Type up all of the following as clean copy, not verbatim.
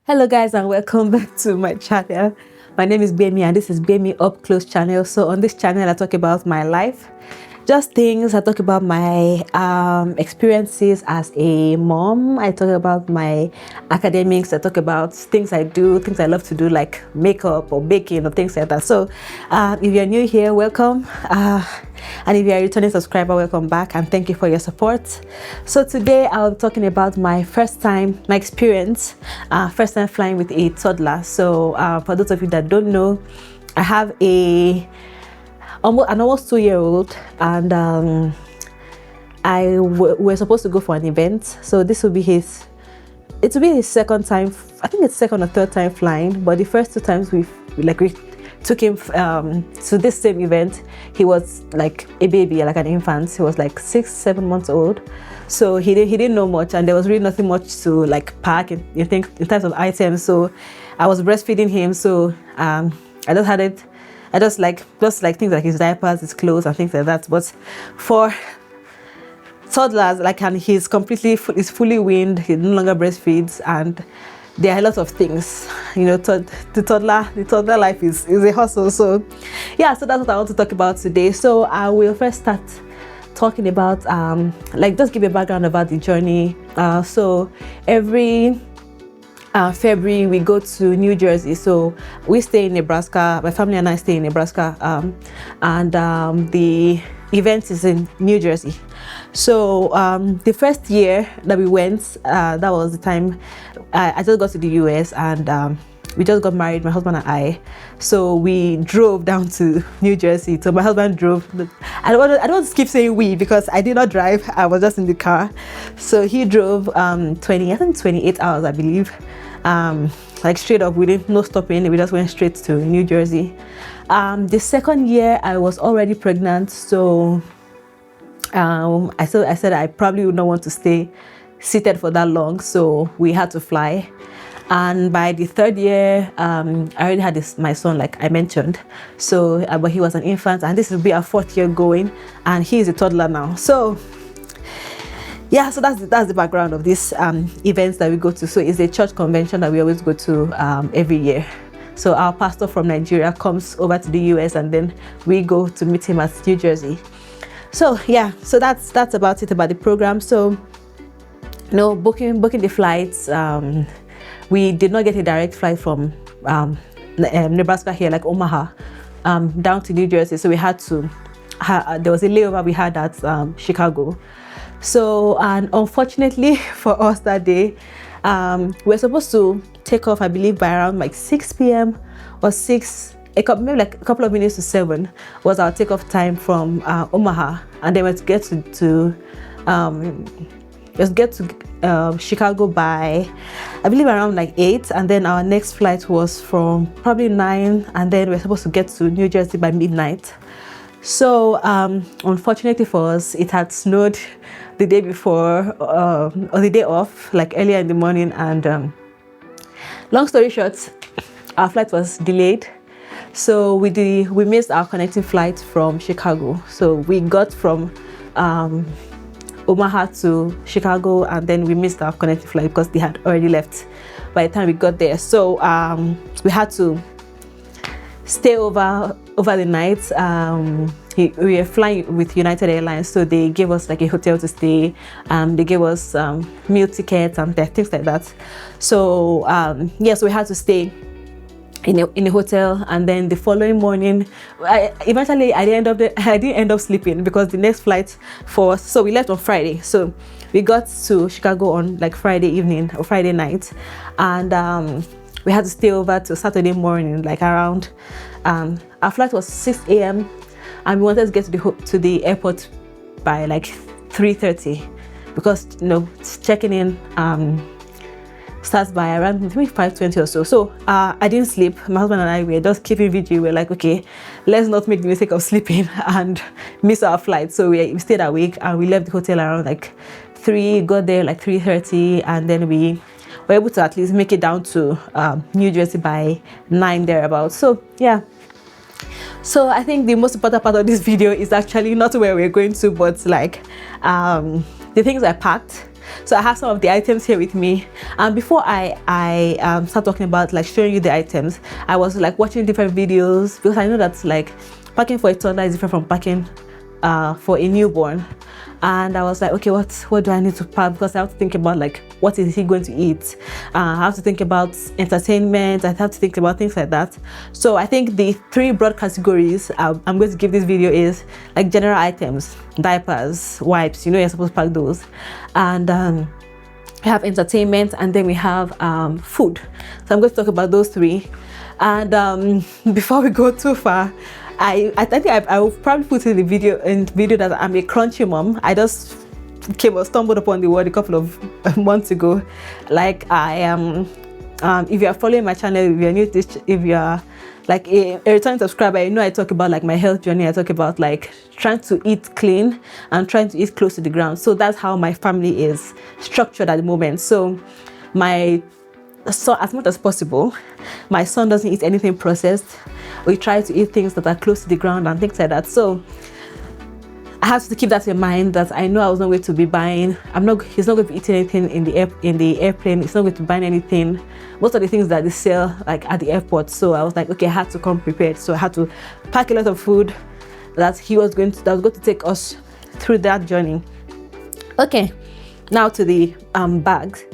Hello guys and welcome back to my channel. My name is Gbemi and this is Gbemi Up Close channel. So on this channel I talk about my life, just things. I talk about my experiences as a mom. I talk about my academics. I talk about things I do, things I love to do, like makeup or baking or things like that. So if you're new here, welcome. And if you're a returning subscriber, welcome back and thank you for your support. So today I'll be talking about my experience, first time flying with a toddler. So for those of you that don't know, I have an almost 2-year-old, and we're supposed to go for an event. So this will be his second time. I think it's second or third time flying, but the first 2 times we took him to this same event. He was like a baby, like an infant. He was like 6-7 months old, so he didn't know much, and there was really nothing much to like pack in terms of items. So I was breastfeeding him, so I just like things like his diapers, his clothes and things like that. But for toddlers, and he's fully weaned, he no longer breastfeeds, and there are a lot of things, the toddler life is a hustle. So yeah, so that's what I want to talk about today. So I will first start talking about just give a background about the journey. So every February we go to New Jersey. So we stay in Nebraska. My family and I stay in Nebraska, and the event is in New Jersey. So the first year that we went, that was the time I just got to the US, and we just got married, my husband and I. So we drove down to New Jersey. So my husband drove. I don't want to keep saying we, because I did not drive. I was just in the car. So he drove 28 hours, I believe. Straight up, we didn't no stopping. We just went straight to New Jersey. The second year I was already pregnant, so I said I probably would not want to stay seated for that long, so we had to fly. And by the third year, I already had my son, like I mentioned. So but he was an infant, and this will be our 4th year going, and he is a toddler now. So yeah, so that's the background of this events that we go to. So it's a church convention that we always go to every year. So our pastor from Nigeria comes over to the US, and then we go to meet him at New Jersey. So yeah, so that's about it about the program. So booking the flights. We did not get a direct flight from Nebraska here, like Omaha, down to New Jersey. So we had to. There was a layover we had at Chicago. So, and unfortunately for us that day, we were supposed to take off, I believe, by around like 6 p.m. or maybe like a couple of minutes to 7 was our takeoff time from Omaha, and then we had to get to Chicago by, I believe, around like 8, and then our next flight was from probably 9, and then we're supposed to get to New Jersey by midnight. So unfortunately for us, it had snowed the day before, or the day off, like earlier in the morning, and long story short, our flight was delayed. So we missed our connecting flight from Chicago. So we got from Omaha to Chicago, and then we missed our connecting flight because they had already left by the time we got there. So we had to stay over the night. We were flying with United Airlines, so they gave us like a hotel to stay. They gave us meal tickets and things like that. So so we had to stay in a hotel, and then the following morning, I didn't end up sleeping, because the next flight for us. So we left on Friday. So we got to Chicago on like Friday evening or Friday night, and we had to stay over to Saturday morning, like around. Our flight was 6 a.m. and we wanted to get to the airport by like 3:30, because checking in starts by around maybe 5:20 or so. So I didn't sleep. My husband and I were just keeping vigil. We're like, okay, let's not make the mistake of sleeping and miss our flight. So we stayed awake, and we left the hotel around like 3, got there like 3:30, and then we were able to at least make it down to New Jersey by 9 thereabouts. So yeah. So I think the most important part of this video is actually not where we're going to, but like the things I packed. So I have some of the items here with me. And before I start talking about like showing you the items, I was like watching different videos, because I know that's like packing for a toddler is different from packing for a newborn. And I was like, okay, what do I need to pack? Because I have to think about like, what is he going to eat? I have to think about entertainment. I have to think about things like that. So I think the 3 broad categories I'm going to give this video is like general items, diapers, wipes, you know, you're supposed to pack those. And we have entertainment, and then we have food. So I'm going to talk about those 3. And before we go too far, I think I will probably put in the video that I'm a crunchy mom. I just stumbled upon the word a couple of months ago. Like I am, if you are following my channel, if you're new to this, if you are like a returning subscriber, you know I talk about like my health journey. I talk about like trying to eat clean and trying to eat close to the ground. So that's how my family is structured at the moment. So as much as possible, my son doesn't eat anything processed. We try to eat things that are close to the ground and things like that. So I have to keep that in mind, that I know I was not going to be buying. He's not going to be eating anything in the airplane. He's not going to be buying anything. Most of the things that they sell like at the airport. So I was like, okay, I had to come prepared. So I had to pack a lot of food that was going to take us through that journey. Okay, now to the bags.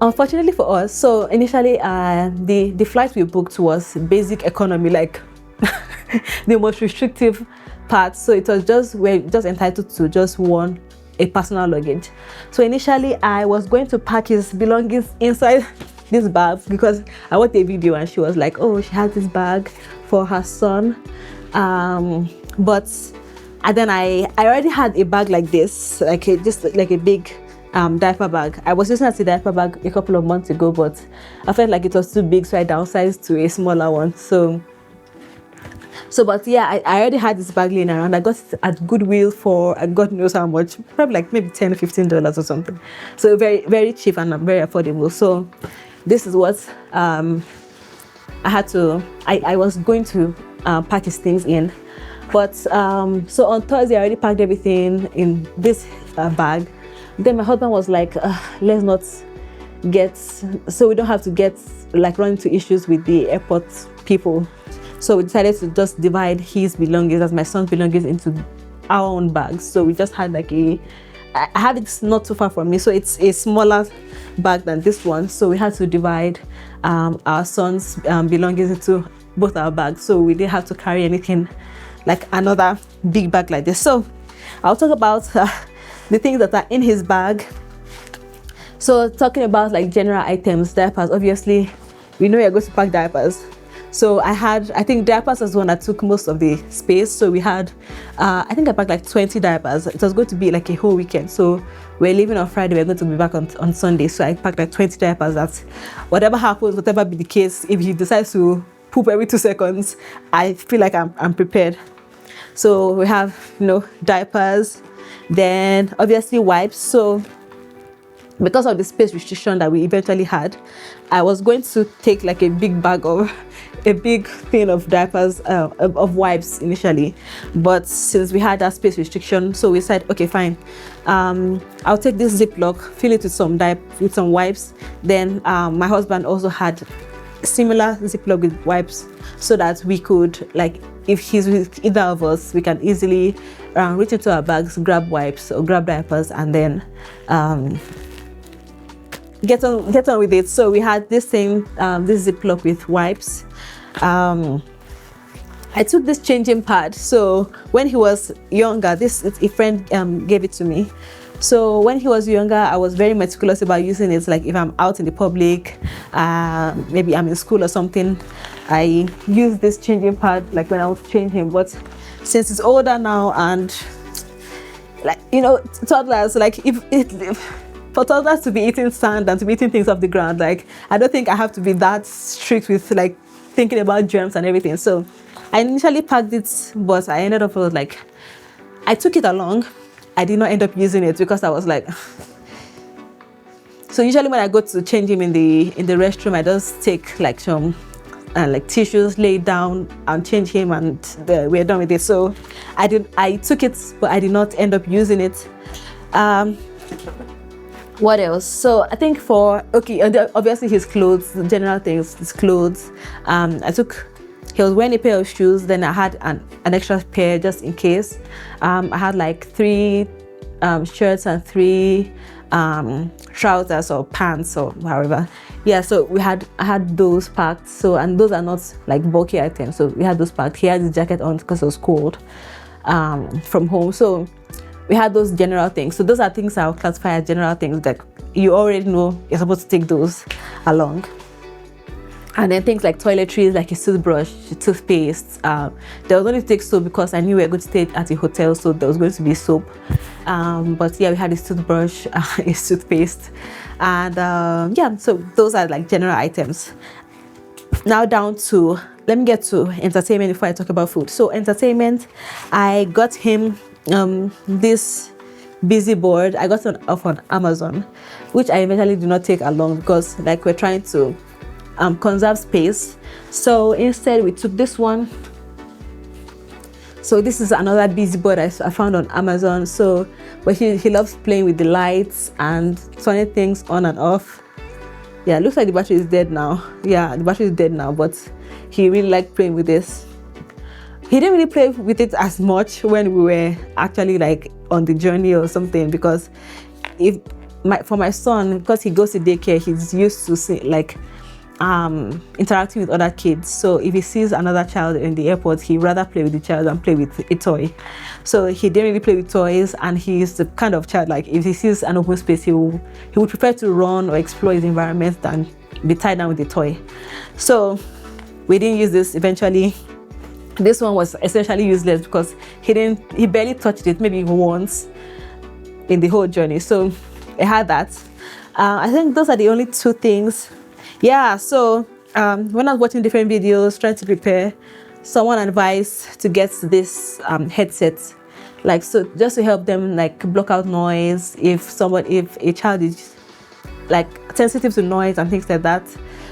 Unfortunately for us, so initially the flight we booked was basic economy, like the most restrictive part. So it was we're just entitled to just a personal luggage. So initially I was going to pack his belongings inside this bag, because I watched a video and she was like, oh, she has this bag for her son. But and then I already had a bag like this, just like a big diaper bag. I was using a diaper bag a couple of months ago, but I felt like it was too big, so I downsized to a smaller one. But yeah, I already had this bag laying around. I got it at Goodwill for God knows how much, probably like maybe $10-15 or something. So very, very cheap and very affordable. So this is what I was going to pack his things in. But so on Thursday I already packed everything in this bag. Then my husband was like, let's not so we don't have to run into issues with the airport people. So we decided to just divide his belongings, as my son's belongings, into our own bags. So we just had I have it not too far from me, so it's a smaller bag than this one. So we had to divide our son's belongings into both our bags. So we didn't have to carry anything like another big bag like this. So I'll talk about the things that are in his bag. So talking about like general items, diapers, obviously we know you're going to pack diapers. So I think diapers was one that took most of the space. So we had I think I packed like 20 diapers. It was going to be like a whole weekend. So we're leaving on Friday, we're going to be back on Sunday. So I packed like 20 diapers. That whatever happens, whatever be the case, if he decides to poop every 2 seconds, I feel like I'm prepared. So we have, diapers, then obviously wipes. So because of the space restriction that we eventually had, I was going to take like a big thing of diapers, of wipes initially. But since we had that space restriction, so we said, okay, fine, I'll take this Ziploc, fill it with some wipes. Then my husband also had similar Ziploc with wipes, so that we could, like, if he's with either of us, we can easily reach into our bags, grab wipes or grab diapers, and then get on with it. So we had this Ziploc with wipes. I took this changing pad. So when he was younger, a friend gave it to me. So when he was younger, I was very meticulous about using it. Like if I'm out in the public, maybe I'm in school or something, I use this changing pad like when I was changing him. But since he's older now, and like, toddlers, like for toddlers to be eating sand and to be eating things off the ground, like I don't think I have to be that strict with like thinking about germs and everything. So I initially packed it, but I ended up like, I took it along. I did not end up using it because I was like, so usually when I go to change him in the restroom, I just take like some like tissues, lay it down and change him, and we're done with it. So I took it, but I did not end up using it. What else? So I think for, okay, and obviously his clothes, the general things, his clothes. He was wearing a pair of shoes, then I had an extra pair just in case. I had like 3 shirts and 3 trousers or pants or however. Yeah, so I had those packed. So, and those are not like bulky items, so we had those packed. He had his jacket on because it was cold from home. So we had those general things. So those are things I would classify as general things that you already know you're supposed to take those along. And then things like toiletries, like a toothbrush, toothpaste. There was only take soap because I knew we were going to stay at a hotel, so there was going to be soap. But yeah, we had a toothbrush, a toothpaste, and yeah, so those are like general items. Now down to, let me get to entertainment before I talk about food. So entertainment, I got him this busy board. I got it off on Amazon, which I eventually did not take along because like we're trying to conserve space. So instead we took this one. So this is another busy board I found on Amazon. So but he loves playing with the lights and turning things on and off. Yeah, it looks like the battery is dead now. Yeah, the battery is dead now, but he really liked playing with this. He didn't really play with it as much when we were actually like on the journey or something, because for my son, because he goes to daycare, he's used to see, like interacting with other kids. So if he sees another child in the airport, he'd rather play with the child than play with a toy. So he didn't really play with toys, and he's the kind of child, like if he sees an open space, he would prefer to run or explore his environment than be tied down with a toy. So we didn't use this. Eventually this one was essentially useless because he barely touched it, maybe once in the whole journey. So I had that. I think those are the only 2 things. Yeah, so when I was watching different videos trying to prepare, someone advised to get this headset, like, so just to help them like block out noise if a child is like sensitive to noise and things like that.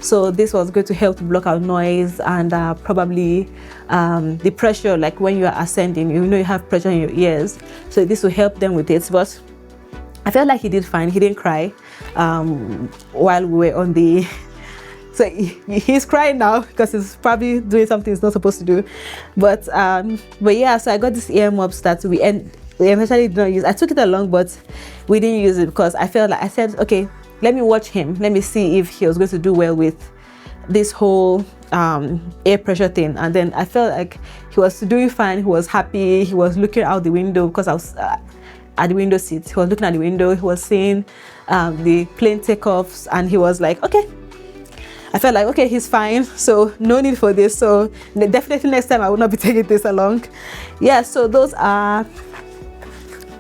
So this was going to help to block out noise and probably the pressure, like when you are ascending, you know you have pressure in your ears. So this will help them with it. But I felt like he did fine. He didn't cry while we were on the... So he's crying now because he's probably doing something he's not supposed to do. But yeah, so I got this earmuffs that we eventually did not use. I took it along, but we didn't use it because I felt like, I said, okay, let me watch him. Let me see if he was going to do well with this whole air pressure thing. And then I felt like he was doing fine. He was happy. He was looking out the window because I was at the window seat. He was looking at the window. He was seeing the plane takeoffs, and he was like, okay. I felt like, okay, he's fine, so no need for this. So definitely next time I will not be taking this along. Yeah, so those are,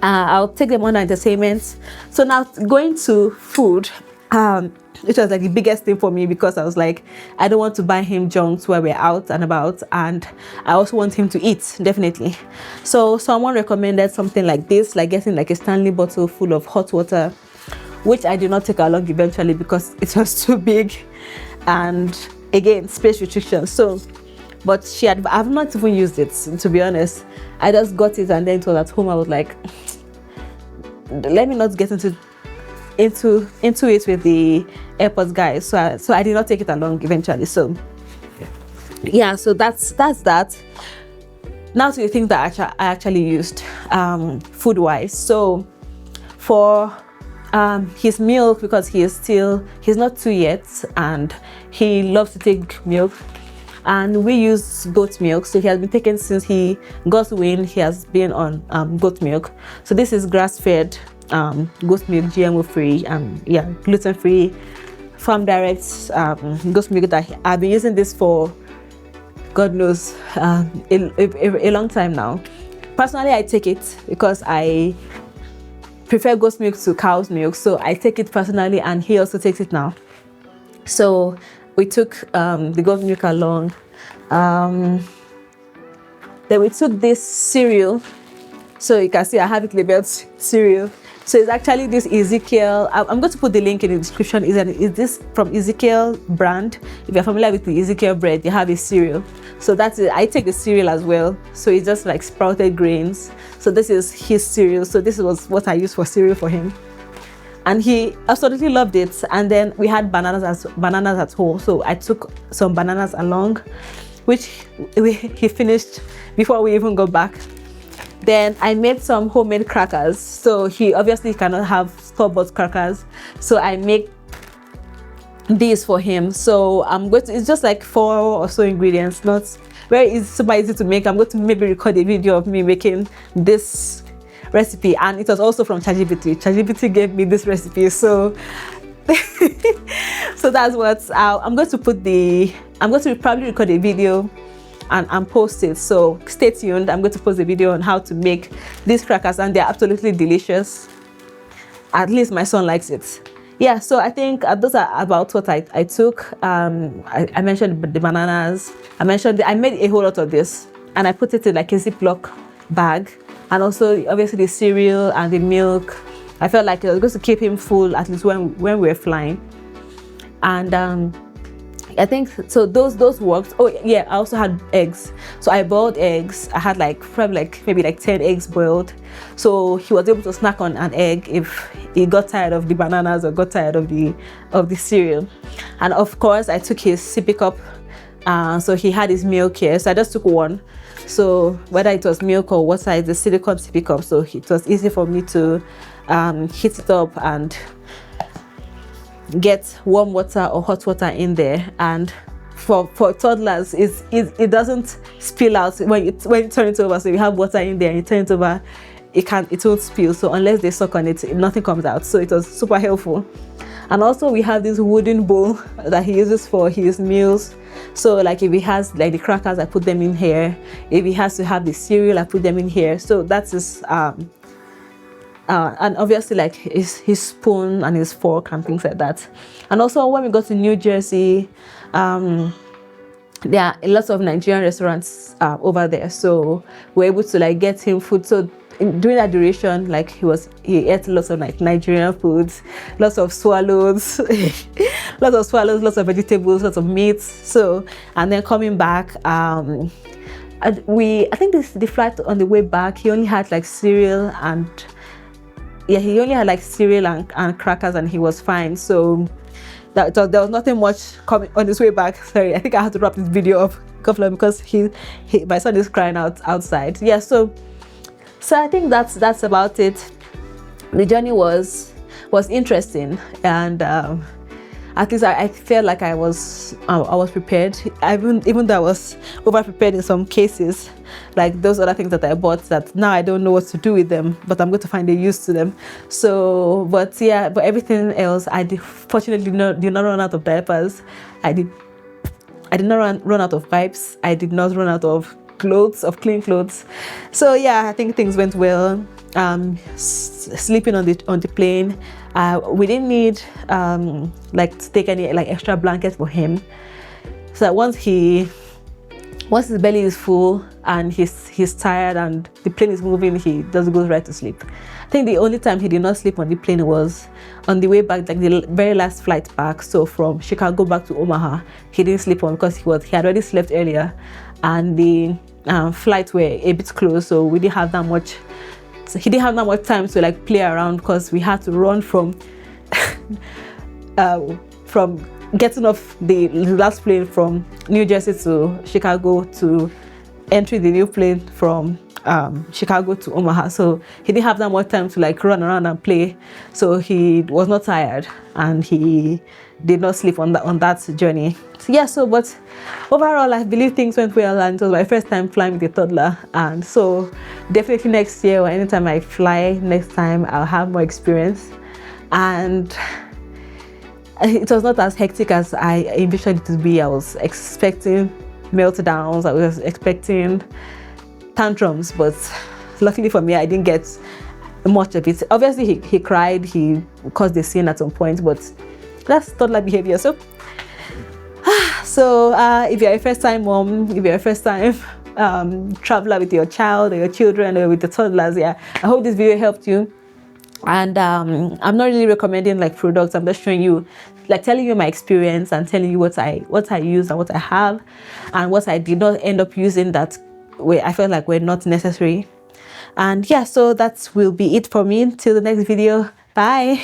I'll take them on entertainment. So now going to food, which was like the biggest thing for me, because I was like, I don't want to buy him junks while we're out and about, and I also want him to eat, definitely. So someone recommended something like this, like getting like a Stanley bottle full of hot water, which I did not take along eventually because it was too big, and again, space restrictions. So, but I've not even used it, to be honest. I just got it and then it was at home. I was like, let me not get into it with the AirPods guys. So I did not take it along eventually. So yeah, so that's that. Now to the things that I actually used food wise. So for his milk, because he's not 2 yet and he loves to take milk, and we use goat milk. So he has been taken since he got weaned. He has been on goat milk. So this is grass-fed goat milk, GMO free, yeah, gluten free, farm direct goat milk that I've been using this for God knows a long time now. Personally, I take it because I prefer goat milk to cow's milk, so I take it personally, and he also takes it now. So we took the goat milk along. Then we took this cereal. So you can see I have it labeled cereal. So it's actually this Ezekiel. I'm going to put the link in the description. Is this from Ezekiel brand? If you're familiar with the Ezekiel bread, they have a cereal. So that's it. I take the cereal as well. So it's just like sprouted grains. So this is his cereal. So this was what I used for cereal for him. and he absolutely loved it. And then we had bananas at home, so I took some bananas along, which he finished before we even got back. Then I made some homemade crackers. So he obviously cannot have store-bought crackers, so I make these for him. So I'm going to, it's just like 4 or so ingredients, not very easy, super easy to make. I'm going to maybe record a video of me making this recipe, and it was also from ChatGPT. ChatGPT gave me this recipe, so so that's what I'm going to probably record a video and post it, so stay tuned. I'm going to post a video on how to make these crackers, and they're absolutely delicious. At least my son likes it. Yeah, so I think those are about what I took. I mentioned the bananas. I made a whole lot of this, and I put it in like a Ziploc bag. And also, obviously, the cereal and the milk. I felt like it was going to keep him full, at least when we were flying. And I think so. Those worked. Oh yeah, I also had eggs. So I boiled eggs. I had maybe 10 eggs boiled. So he was able to snack on an egg if he got tired of the bananas or got tired of the cereal. And of course, I took his sippy cup. So he had his milk here. So I just took one. So whether it was milk or water, it's a silicone sippy cup, so it was easy for me to heat it up and get warm water or hot water in there. And for toddlers, it doesn't spill out when you turn it over. So if you have water in there and you turn it over, it won't spill. So unless they suck on it, nothing comes out. So it was super helpful. And also we have this wooden bowl that he uses for his meals. So like if he has like the crackers, I put them in here. If he has to have the cereal, I put them in here. So that's his and obviously like his spoon and his fork and things like that. And also when we got to New Jersey, there are lots of Nigerian restaurants over there, so we're able to like get him food. So during that duration, like he ate lots of like Nigerian foods, lots of swallows, lots of vegetables, lots of meats. So, and then coming back, I think the flight on the way back, he only had like cereal and crackers, and he was fine. So there was nothing much coming on his way back. Sorry, I think I have to wrap this video up because my son is crying outside. Yeah, so I think that's about it. The journey was interesting, and at least I felt like I was prepared. Even though I was over prepared in some cases, like those other things that I bought that now I don't know what to do with them, but I'm going to find a use to them. So, but everything else, fortunately did not run out of diapers. I did not run out of wipes. I did not run out of clean clothes. So yeah, I think things went well. Sleeping on the plane, we didn't need to take any like extra blankets for him, so that once his belly is full and he's tired and the plane is moving, he just goes right to sleep. I think the only time he did not sleep on the plane was on the way back, like the very last flight back. So from Chicago back to Omaha, he didn't sleep on because he had already slept earlier, and the flights were a bit close, so we didn't have that much. So he didn't have that much time to like play around because we had to run from getting off the last plane from New Jersey to Chicago to entering the new plane from Chicago to Omaha. So he didn't have that much time to like run around and play. So he was not tired and he did not sleep on that journey. So yeah, but overall I believe things went well, and it was my first time flying with a toddler. And so definitely next year or anytime I fly next time, I'll have more experience. And it was not as hectic as I envisioned it to be. I was expecting meltdowns, I was expecting tantrums, but luckily for me, I didn't get much of it. Obviously, he cried, he caused a scene at some point, but that's toddler behavior. So if you're a first-time mom, if you're a first-time traveler with your child or your children or with the toddlers, I hope this video helped you. And I'm not really recommending like products. I'm just showing you, like telling you my experience and telling you what I use and what I have and what I did not end up using that I felt like were not necessary. And yeah, so that will be it for me. Till the next video. Bye.